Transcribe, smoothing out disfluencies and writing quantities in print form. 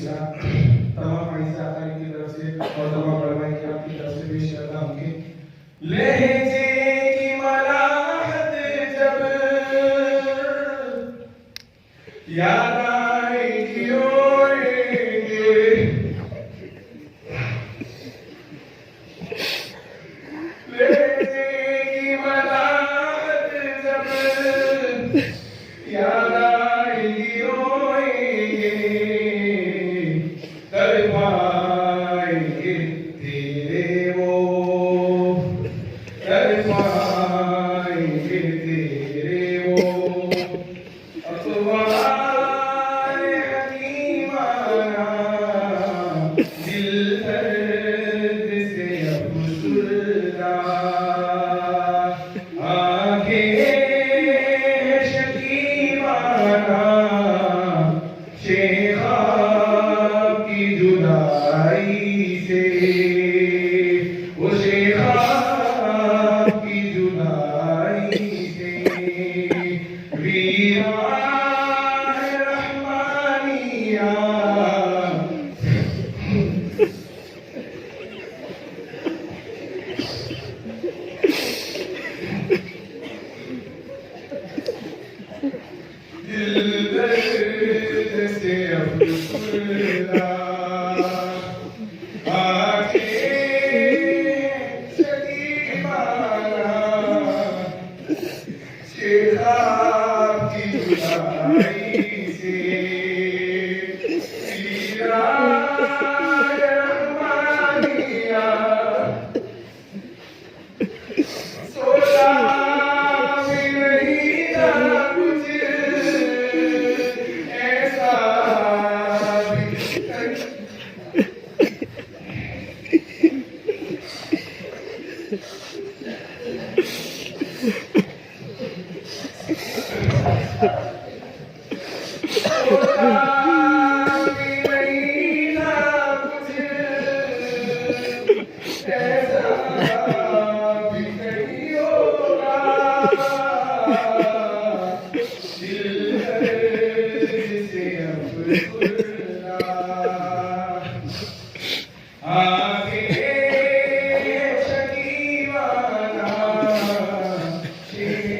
सिलसिला तमाम आइज़ाताई की तरफ से और तमाम उलमा किराम की तरफ से पेश करता हूँ कि लहजे की मलाहत जब याद आएगी रोएंगे, लहजे की मलाहत जब याद आएगी रोएंगे, तड़पाएंगे तेरे वो, तड़पाएंगे तेरे वो अखबार हकीमाना, दिल दर्द से अफसुरदा, आंखें शकीमाना, शेखा की जुदाई से, वो शेखा की जुदाई से वीरान रहमानिया, दिल दर्द से अफसुरदा, शेखा की जुदाई से वीरान रहमानिया, सोचा भी नहीं था कुछ ऐसा दिल दर्द से अफसुरदा।